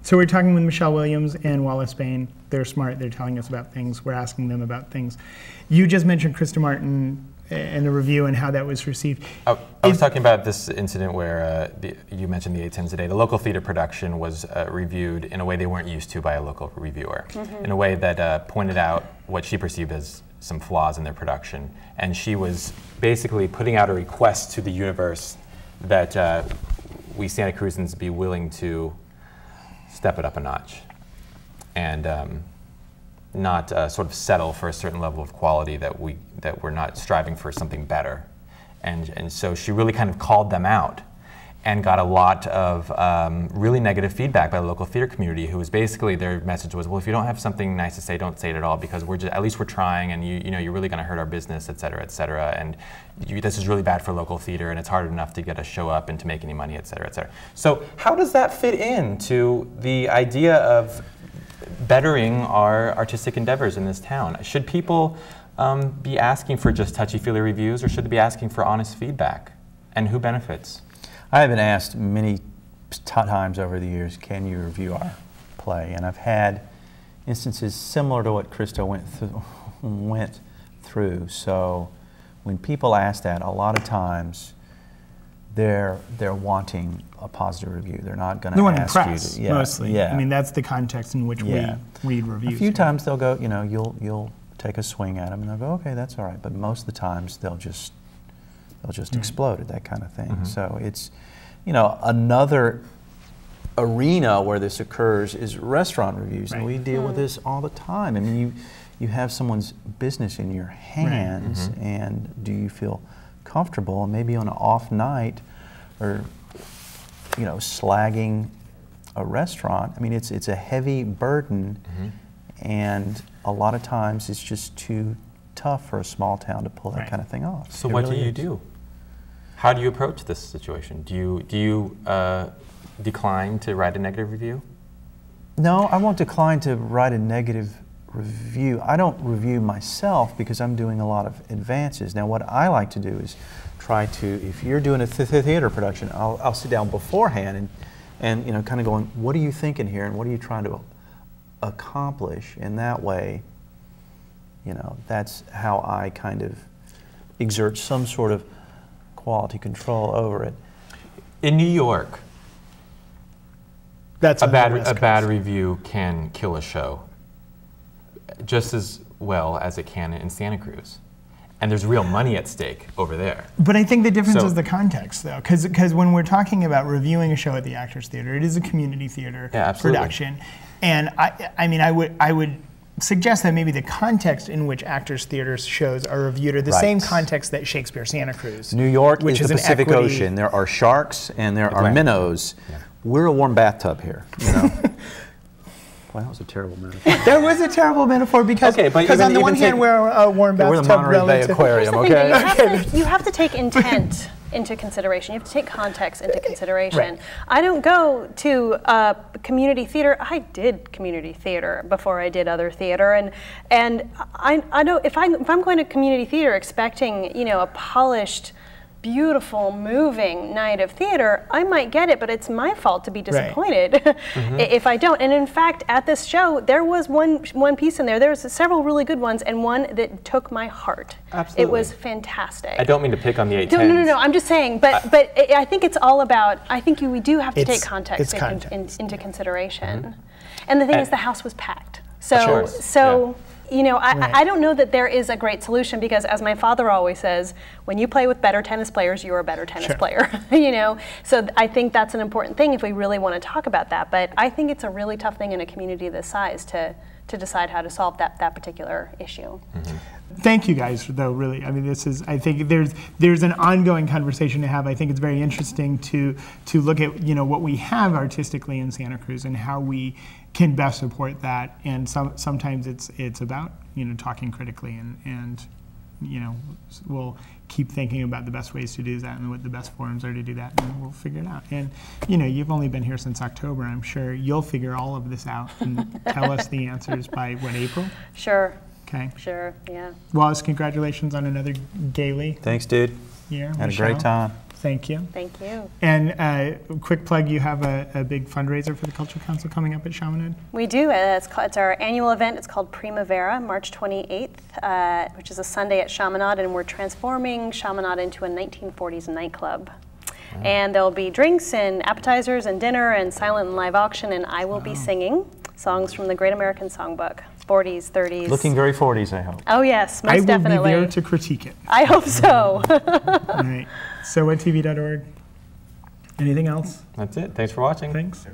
So we're talking with Michelle Williams and Wallace Baine. They're smart. They're telling us about things. We're asking them about things. You just mentioned Krista Martin and the review and how that was received. I was talking about this incident where you mentioned the 8 Tens a Day. The local theater production was reviewed in a way they weren't used to by a local reviewer, in a way that pointed out what she perceived as some flaws in their production. And she was basically putting out a request to the universe that we Santa Cruzans be willing to step it up a notch and not sort of settle for a certain level of quality that we're not striving for something better. And so she really kind of called them out and got a lot of really negative feedback by the local theater community, who was basically, their message was, well, if you don't have something nice to say, don't say it at all, because at least we're trying, and you know, you're really going to hurt our business, et cetera, and this is really bad for local theater, and it's hard enough to get a show up and to make any money, et cetera, et cetera. So how does that fit into the idea of bettering our artistic endeavors in this town? Should people be asking for just touchy-feely reviews, or should they be asking for honest feedback? And who benefits? I have been asked many times over the years, can you review our play? And I've had instances similar to what Krista went through. So when people ask that, a lot of times they're wanting a positive review. They're not going to ask press, you to, mostly. Yeah. I mean, that's the context in which we read reviews. A few times they'll go, you know, you'll take a swing at them and they'll go, okay, that's all right. But most of the times they'll just explode at that kind of thing. So it's, you know, another arena where this occurs is restaurant reviews, and we deal with this all the time. I mean, you have someone's business in your hands, and do you feel comfortable? And maybe on an off night, or you know, slagging a restaurant. I mean, it's a heavy burden, and a lot of times it's just too tough for a small town to pull that kind of thing off. So what do you do? How do you approach this situation? Do you decline to write a negative review? No, I won't decline to write a negative review. I don't review myself because I'm doing a lot of advances. Now, what I like to do is try to, if you're doing a theater production, I'll sit down beforehand and you know, kind of going, what are you thinking here, and what are you trying to accomplish? And that way, you know, that's how I kind of exert some sort of quality control over it. In New York, that's a bad review can kill a show just as well as it can in Santa Cruz. And there's real money at stake over there. But I think the difference is the context, though, because when we're talking about reviewing a show at the Actors Theater, it is a community theater production. And I mean, I would suggest that maybe the context in which Actors Theater shows are reviewed are the same context that Shakespeare Santa Cruz. New York is the Pacific Ocean. There are sharks and there are minnows. We're a warm bathtub here, you know. Well, that was a terrible metaphor. That was a terrible metaphor because on the one hand we're a warm bathtub. We're the Monterey Bay Aquarium, okay? You have to take intent into consideration. You have to take context into consideration. I don't go to community theater. I did community theater before I did other theater, and I know if I'm going to community theater expecting, you know, a polished, beautiful, moving night of theater, I might get it, but it's my fault to be disappointed if I don't. And in fact, at this show, there was one piece in there. There was several really good ones, and one that took my heart. Absolutely. It was fantastic. I don't mean to pick on the 8 Tens. No. I'm just saying, but I think it's all about. I think we do have to take context into consideration. And the thing is, the house was packed. So. You know, I don't know that there is a great solution, because as my father always says, when you play with better tennis players, you're a better tennis player, you know? So I think that's an important thing if we really want to talk about that. But I think it's a really tough thing in a community this size to decide how to solve that particular issue. Thank you guys, though, really. I mean, this is, I think there's an ongoing conversation to have. I think it's very interesting to look at, you know, what we have artistically in Santa Cruz and how we can best support that. And sometimes it's about, you know, talking critically and you know, we'll keep thinking about the best ways to do that and what the best forums are to do that, and we'll figure it out. And you know, you've only been here since October. I'm sure you'll figure all of this out and tell us the answers by, what, April? Sure. Okay. Sure, yeah. Wallace, congratulations on another Gailey. Thanks, dude. Yeah. Had a great time. Thank you. Thank you. And quick plug, you have a big fundraiser for the Culture Council coming up at Chaminade? We do. It's our annual event. It's called Primavera, March 28th, which is a Sunday at Chaminade, and we're transforming Chaminade into a 1940s nightclub. And there'll be drinks and appetizers and dinner and silent and live auction, and I will be singing songs from the Great American Songbook, 40s, 30s. Looking very 40s, I hope. Oh yes, most definitely. I will be there to critique it. I hope so. All right. SoWhatTV.org. Anything else? That's it. Thanks for watching. Thanks.